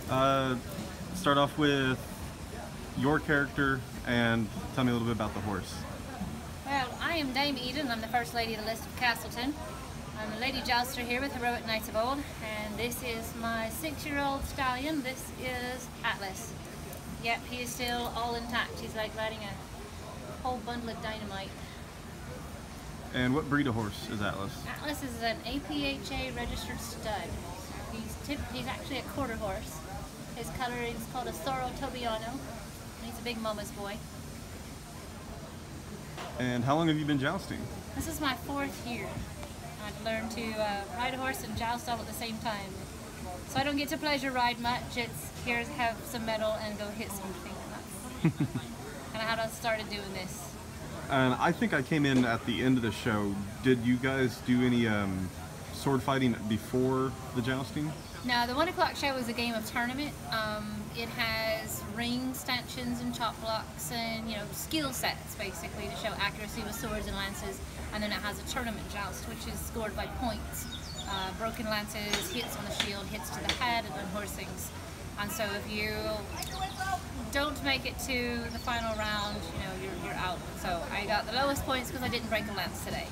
Start off with your character and tell me a little bit about the horse. Well, I am Dame Eden. I'm the First Lady of the List of Castleton. I'm a Lady Jouster here with Heroic Knights of Old, and this is my 6-year-old stallion. This is Atlas. Yep, he is still all intact. He's like riding a whole bundle of dynamite. And what breed of horse is Atlas? Atlas is an APHA registered stud. He's actually a quarter horse. His coloring is called a Soro Tobiano, and he's a big mama's boy. And how long have you been jousting? This is my 4th year. I've learned to ride a horse and joust all at the same time. So I don't get to pleasure ride much. It's here's have some metal and go hit something. That's kind of how I started doing this. And I think I came in at the end of the show. Did you guys do any sword fighting before the jousting? No, the 1 o'clock show is a game of tournament. It has ring stanchions and chop blocks and, skill sets basically to show accuracy with swords and lances. And then it has a tournament joust, which is scored by points. Broken lances, hits on the shield, hits to the head, and unhorsings. And so if you don't make it to the final round, you're out. So I got the lowest points because I didn't break a lance today.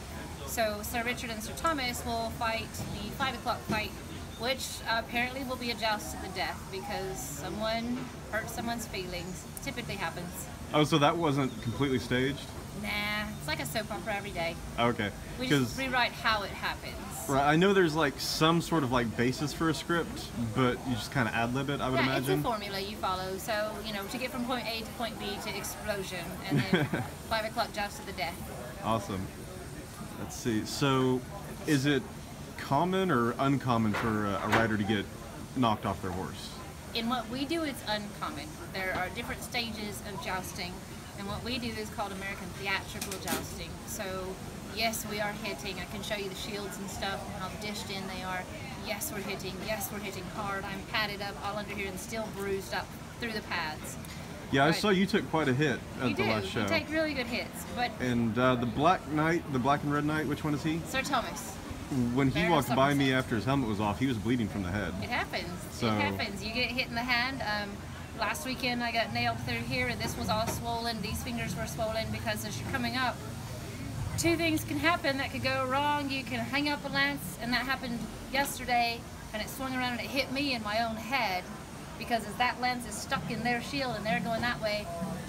So Sir Richard and Sir Thomas will fight the 5 o'clock fight, which apparently will be a joust to the death because someone hurt someone's feelings. Typically happens. Oh, so that wasn't completely staged? Nah, it's like a soap opera every day. Okay. We just rewrite how it happens. Right, I know there's like some sort of like basis for a script, but you just kind of ad-lib it, I would imagine. Yeah, it's a formula you follow. So, to get from point A to point B to explosion, and then 5 o'clock joust to the death. Awesome. Let's see. So, is it common or uncommon for a rider to get knocked off their horse? In what we do, it's uncommon. There are different stages of jousting, and what we do is called American theatrical jousting. So, yes, we are hitting. I can show you the shields and stuff, and how dished in they are. Yes, we're hitting. Yes, we're hitting hard. I'm padded up all under here and still bruised up through the pads. Yeah, I saw you took quite a hit at the last show. You take really good hits. But and the Black Knight, the Black and Red Knight, which one is he? Sir Thomas. When he walked by me after his helmet was off, he was bleeding from the head. It happens. So, it happens. You get hit in the hand. Last weekend I got nailed through here, and this was all swollen. These fingers were swollen because as you're coming up, 2 things can happen that could go wrong. You can hang up a lance, and that happened yesterday, and it swung around and it hit me in my own head because as that lance is stuck in their shield and they're going that way,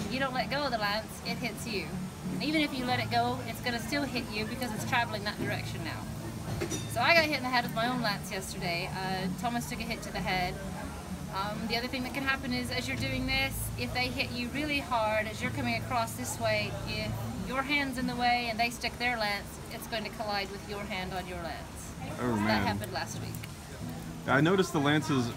you don't let go of the lance, it hits you. And even if you let it go, it's going to still hit you because it's traveling that direction now. So I got hit in the head with my own lance yesterday. Thomas took a hit to the head. The other thing that can happen is as you're doing this, if they hit you really hard as you're coming across this way, if your hand's in the way and they stick their lance, it's going to collide with your hand on your lance. Oh, man. That happened last week. I noticed the lances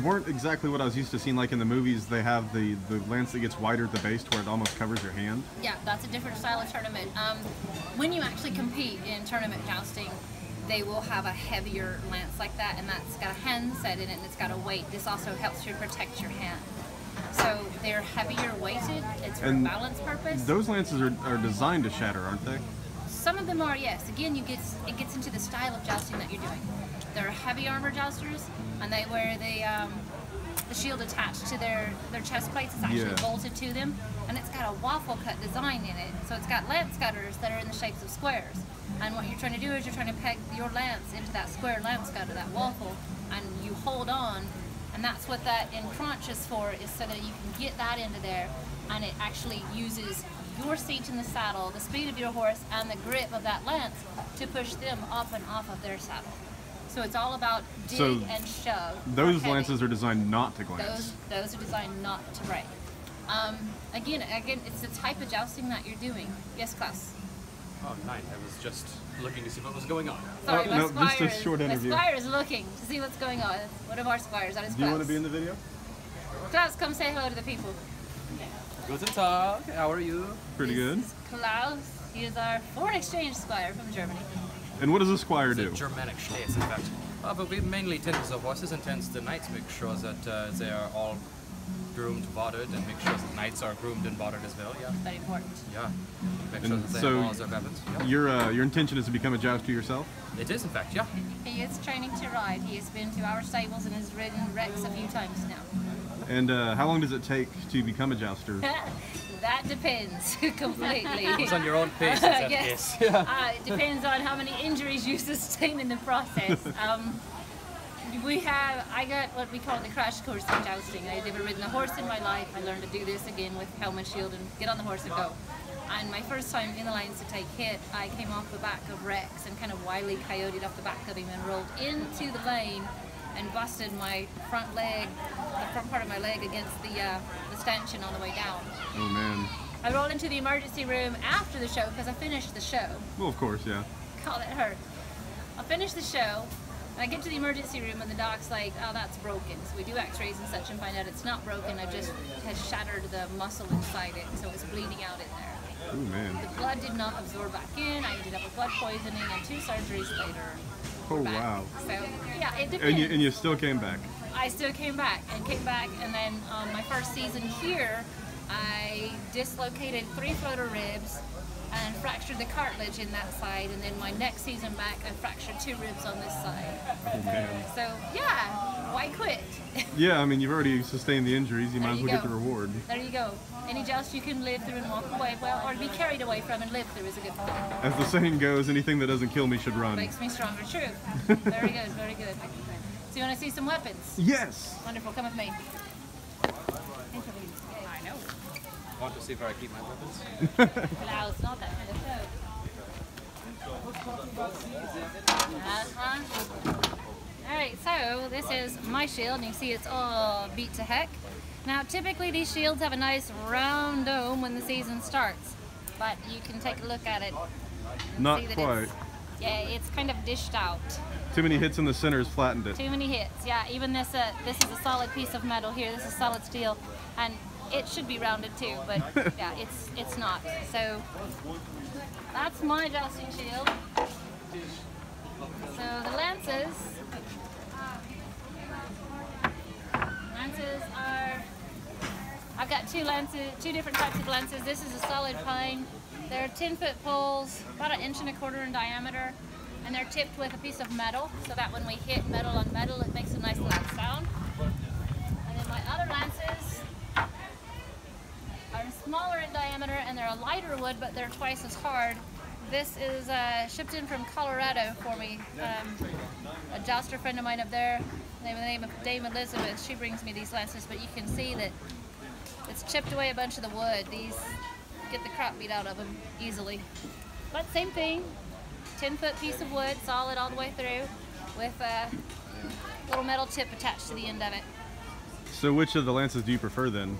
weren't exactly what I was used to seeing. Like in the movies, they have the lance that gets wider at the base to where it almost covers your hand. Yeah, that's a different style of tournament. When you actually compete in tournament jousting, they will have a heavier lance like that, and that's got a hand set in it and it's got a weight. This also helps you protect your hand. So they're heavier weighted. It's for balance purpose. Those lances are designed to shatter, aren't they? Some of them are, yes. Again, it gets into the style of jousting that you're doing. They're heavy armor jousters, and they wear the shield attached to their chest plates. It's actually bolted to them, and it's got a waffle cut design in it. So it's got lance cutters that are in the shapes of squares. And what you're trying to do is you're trying to peg your lance into that square lance cutter, that waffle, and you hold on. And that's what that encrunch is for, is so that you can get that into there, and it actually uses your seat in the saddle, the speed of your horse, and the grip of that lance to push them up and off of their saddle. So it's all about dig and shove. Those lances are designed not to glance. Those are designed not to break. Again, it's the type of jousting that you're doing. Yes, Klaus? Oh, nice. I was just looking to see what was going on. Sorry, my just a short interview. My squire is looking to see what's going on. One of our squires, that is Klaus. Do you want to be in the video? Klaus, come say hello to the people. Guten Tag. How are you? Pretty good. This is Klaus. He is our foreign exchange squire from Germany. And what does a squire do? Germanic Schlees, in fact. But we mainly tend the horses and tends the knights, make sure that they are all groomed, watered, and make sure the knights are groomed and watered as well. Yeah. Very important. Yeah. Make sure And that they so have all their weapons. Yeah. your intention is to become a jouster yourself? It is, in fact, yeah. He is training to ride. He has been to our stables and has ridden Rex a few times now. And how long does it take to become a jouster? That depends completely. It's on your own pace, in that Yes. case. It depends on how many injuries you sustain in the process. I got what we call the crash course in jousting. I've never ridden a horse in my life. I learned to do this again with helmet, shield, and get on the horse and go. And my first time in the lines to take hit, I came off the back of Rex and kind of wily coyoted off the back of him and rolled into the lane and busted my front leg, the front part of my leg against the stanchion on the way down. Oh man. I rolled into the emergency room after the show because I finished the show. Well, of course, yeah. God, it hurt. I finished the show, and I get to the emergency room, and the doc's like, "Oh, that's broken." So we do X-rays and such, and find out it's not broken. I just had shattered the muscle inside it, so it's bleeding out in there. Oh man. The blood did not absorb back in. I ended up with blood poisoning, and 2 surgeries later. Oh we're back. wow. So yeah, it depends. And you still came back. I still came back, and then my first season here, I dislocated 3 floater ribs and fractured the cartilage in that side, and then my next season back, I fractured 2 ribs on this side. Oh man. So yeah, why quit? Yeah, I mean, you've already sustained the injuries. You There might as you well get go. the reward. There you go. Any joust you can live through and walk away, well, or be carried away from and live through is a good thing. As the saying goes, anything that doesn't kill me should run. Makes me stronger. True. Very good. Very good. So you want to see some weapons? Yes. Wonderful. Come with me. I know. Want to see where I keep my weapons? No, it's not that kind of show. Alright, so this is my shield, and you see it's all beat to heck. Now, typically these shields have a nice round dome when the season starts, but you can take a look at it. And Not see that quite. It's kind of dished out. Too many hits in the center has flattened it. Too many hits. Yeah, even this is a solid piece of metal here. This is solid steel, and it should be rounded too, but yeah, it's not. So that's my jousting shield. So the lances are, I've got 2 different types of lances. This is a solid pine. They're 10-foot poles, about 1.25 inches in diameter, and they're tipped with a piece of metal, so that when we hit metal on metal, it makes a nice loud sound. And then my other lances are smaller in diameter, and they're a lighter wood, but they're twice as hard. This is shipped in from Colorado for me. A jouster friend of mine up there, name of Dame Elizabeth, she brings me these lances, but you can see that it's chipped away a bunch of the wood. These get the crap beat out of them easily. But same thing, 10-foot piece of wood, solid all the way through, with a little metal tip attached to the end of it. So which of the lances do you prefer then?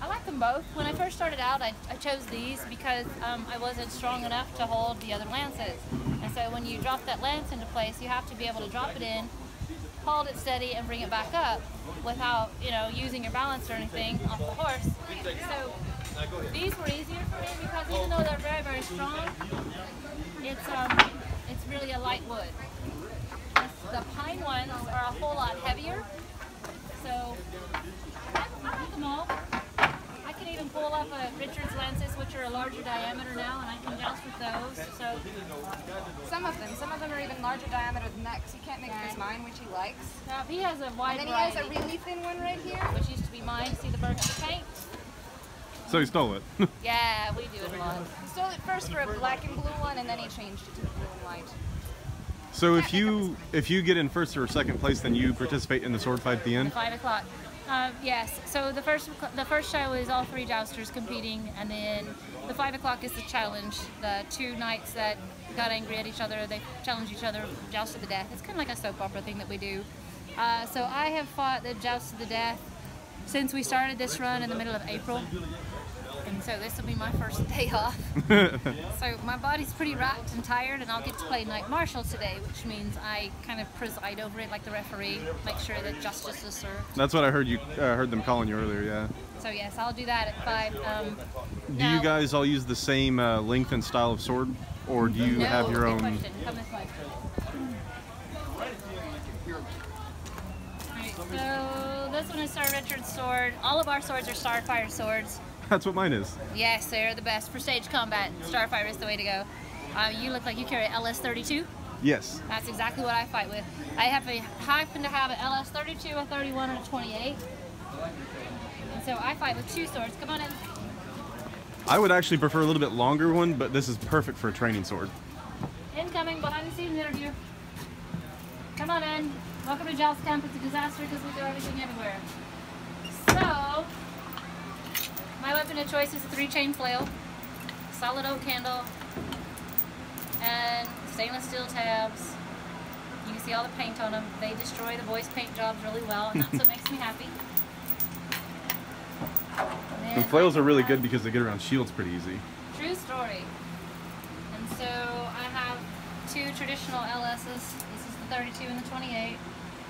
I like them both. When I first started out, I chose these because I wasn't strong enough to hold the other lances. And so when you drop that lance into place, you have to be able to drop it in, hold it steady, and bring it back up without, using your balance or anything off the horse. So these were easier for me because even though they're very, very strong, it's really a light wood. The pine ones are a whole lot heavier. So I like them all. I can even pull up a Richard's lances, which are a larger diameter now, and I can joust with those. So Some of them are even larger diameter than that, because he can't make his mine, which he likes. he has a wide And then he has variety, a really thin one right here. which used to be mine. See the burgundy paint? So he stole it. Yeah, we do it a lot. He stole it first for a black and blue one, and then he changed it to the blue and white. So if you get in first or second place, then you participate in the sword fight at the end? 5 o'clock. Yes. So the first show is all 3 jousters competing, and then the 5 o'clock is the challenge. The 2 knights that got angry at each other, they challenge each other, joust to the death. It's kind of like a soap opera thing that we do. So I have fought the joust to the death since we started this run in the middle of April. And so this will be my first day off. So my body's pretty racked and tired, and I'll get to play Knight Marshal today, which means I kind of preside over it like the referee, make sure that justice is served. That's what I heard heard them calling you earlier, yeah. So yes, I'll do that at 5. Do you guys all use the same length and style of sword, or do you have your own? Question. Come this way. Alright, so this one is Sir Richard's sword. All of our swords are Starfire swords. That's what mine is. Yes, they're the best for stage combat. Starfire is the way to go. You look like you carry LS32. Yes. That's exactly what I fight with. I happen to have an LS32, a 31, and a 28. And so I fight with two swords. Come on in. I would actually prefer a little bit longer one, but this is perfect for a training sword. Incoming behind the scenes interview. Come on in. Welcome to Joust Camp. It's a disaster because we throw everything everywhere. So, my weapon of choice is a 3-chain flail, solid oak handle, and stainless steel tabs. You can see all the paint on them. They destroy the boys' paint jobs really well, and that's what makes me happy. And flails are really good because they get around shields pretty easy. True story. And so I have two traditional LSs. This is the 32 and the 28.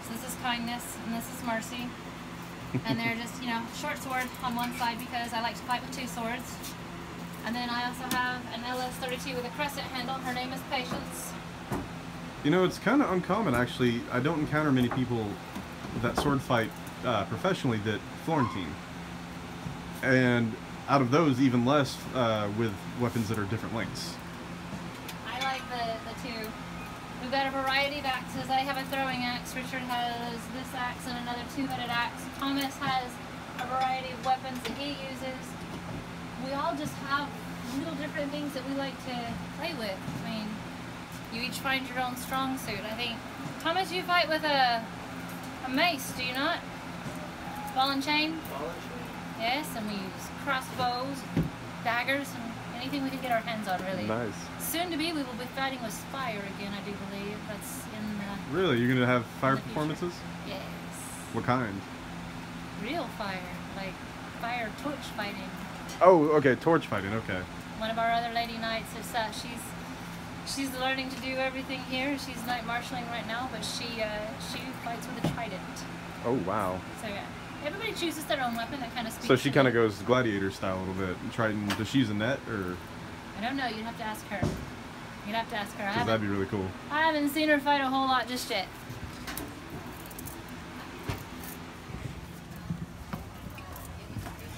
So this is kindness and this is mercy. And they're just, you know, short sword on one side because I like to fight with two swords. And then I also have an LS32 with a crescent handle. Her name is Patience. You know, it's kind of uncommon actually. I don't encounter many people that sword fight professionally that Florentine. And out of those, even less with weapons that are different lengths. I like the two. We've got a variety of axes. I have a throwing axe. Richard has this axe and another two-headed axe. Thomas has a variety of weapons that he uses. We all just have little different things that we like to play with. I mean, you each find your own strong suit. I think, Thomas, you fight with a mace, do you not? Ball and chain? Ball and chain. Yes, and we use crossbows, daggers, and anything we can get our hands on, really. Nice. Soon to be, we will be fighting with fire again, I do believe. That's in the... Really? You're going to have fire in the future. performances? Yes. What kind? Real fire, like fire torch fighting. Oh, okay, torch fighting, okay. One of our other lady knights is she's learning to do everything here. She's knight marshalling right now, but she fights with a trident. Oh, wow. So yeah, everybody chooses their own weapon. That kind of speaks. So she to kind of them. goes gladiator style a little bit. Trident, does she use a net, or? I don't know. You'd have to ask her. You'd have to ask her. Because that'd be really cool. I haven't seen her fight a whole lot just yet.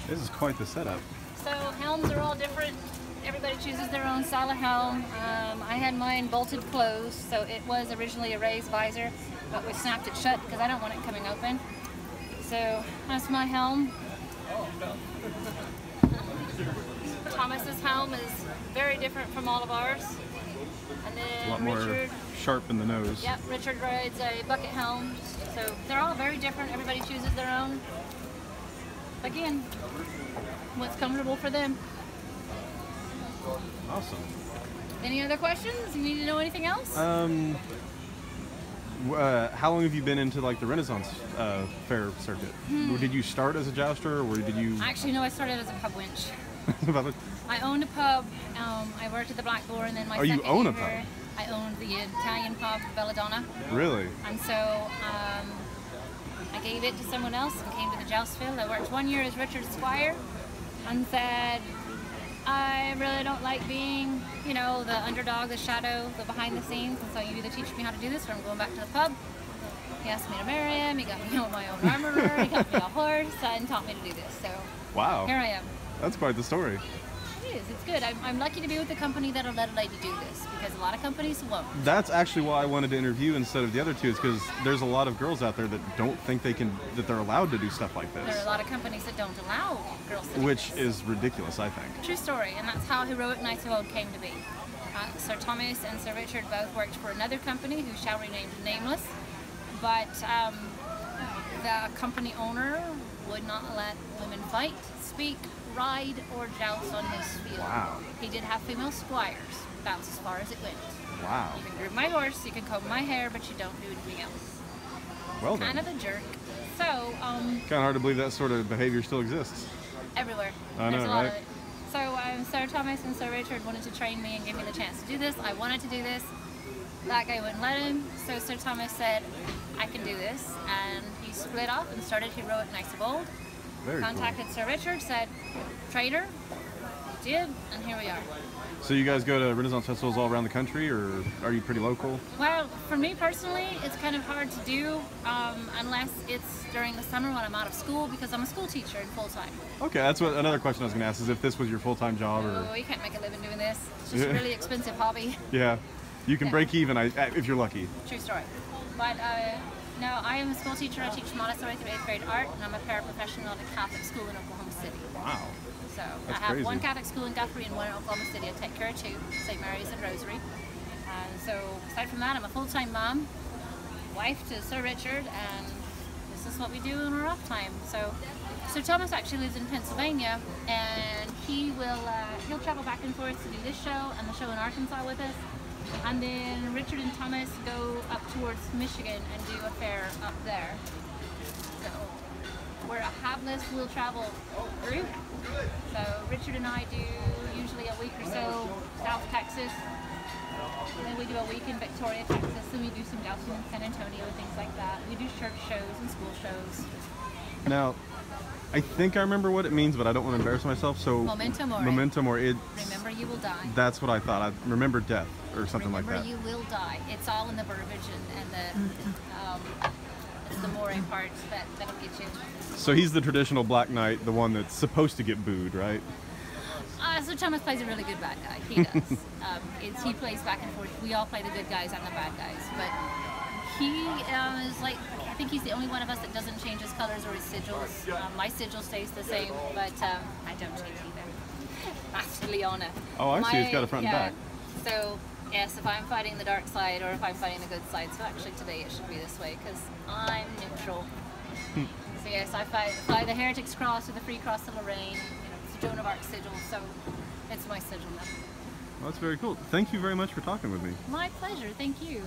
This is quite the setup. So helms are all different. Everybody chooses their own style of helm. I had mine bolted closed, so it was originally a raised visor, but we snapped it shut because I don't want it coming open. So that's my helm. Thomas's helm is very different from all of ours. And then A lot more Richard, sharp in the nose. yep, Richard rides a bucket helm. So they're all very different. Everybody chooses their own. Again, what's comfortable for them. Awesome. Any other questions? You need to know anything else? How long have you been into like the Renaissance fair circuit? Did you start as a jouster, or did you? Actually, no, I started as a pub wench. About it? I owned a pub. I worked at the Black Boar, and then my Oh, you second own a year, pub? I owned the Italian pub, Belladonna. Really? And so I gave it to someone else and came to the joust field. I worked 1 year as Richard's squire and said, I really don't like being, you know, the underdog, the shadow, the behind the scenes, and so you either teach me how to do this or I'm going back to the pub. He asked me to marry him, he got me my own armorer, he got me a horse, and taught me to do this. So Wow. here I am. That's quite the story. It is, it's good. I'm lucky to be with a company that'll let a lady do this, because a lot of companies won't. That's actually why I wanted to interview instead of the other two, is because there's a lot of girls out there that don't think that they're allowed to do stuff like There are this, a lot of companies that don't allow girls to do which this. is ridiculous, I think. True story, and that's how Heroic Knights of Old came to be. Sir Thomas and Sir Richard both worked for another company who shall remain nameless, but the company owner would not let women fight, speak, ride, or joust on his field. Wow. He did have female squires. That was as far as it went. Wow. You can groom my horse, you can comb my hair, but you don't do anything else. Well Kind done. of a jerk. So, Kind of hard to believe that sort of behavior still exists. everywhere. I know, There's a lot right? of it. So Sir Thomas and Sir Richard wanted to train me and give me the chance to do this. I wanted to do this. That guy wouldn't let him. So Sir Thomas said, I can do this. And he split off and started Heroic Knights of Old. Very Contacted Sir Richard, said, trainer, did, and here we are. So you guys go to Renaissance festivals all around the country, or are you pretty local? Well, for me personally, it's kind of hard to do unless it's during the summer when I'm out of school, because I'm a school teacher and full-time. Okay, that's what another question I was going to ask is if this was your full-time job or... Oh, you can't make a living doing this. It's just a really expensive hobby. Yeah, you can break even if you're lucky. True story. But no, I am a school teacher. I teach Montessori through 8th grade art, and I'm a paraprofessional at a Catholic school in Oklahoma City. Wow. So That's I have crazy. one Catholic school in Guthrie and one in Oklahoma City. I take care of two, St. Mary's and Rosary. And so aside from that, I'm a full-time mom, wife to Sir Richard, and this is what we do in our off time. So Thomas actually lives in Pennsylvania, and he'll travel back and forth to do this show and the show in Arkansas with us. And then Richard and Thomas go up towards Michigan and do a fair up there. So we're a habless, we'll travel group. So Richard and I do usually a week or so South Texas. And then we do a week in Victoria, Texas, and we do some jousting in San Antonio and things like that. We do church shows and school shows. Now, I think I remember what it means, but I don't want to embarrass myself. So Memento mori. Memento mori. Remember you will die. That's what I thought. I remember death or something like that. Remember you will die. It's all in the verbiage and it's the mori part that'll get you. So he's the traditional Black Knight, the one that's supposed to get booed, right? So Thomas plays a really good bad guy. He does. He plays back and forth. We all play the good guys and the bad guys, but he is like, I think he's the only one of us that doesn't change his colors or his sigils. My sigil stays the same, but I don't change either. That's Leona. Oh, I see. It's got a front and back. So yes, if I'm fighting the dark side or if I'm fighting the good side. So actually today it should be this way because I'm neutral. So yes, I fly the Heretics Cross or the Free Cross of Lorraine. It's the Joan of Arc sigil, so it's my sigil now. Well, that's very cool. Thank you very much for talking with me. My pleasure. Thank you.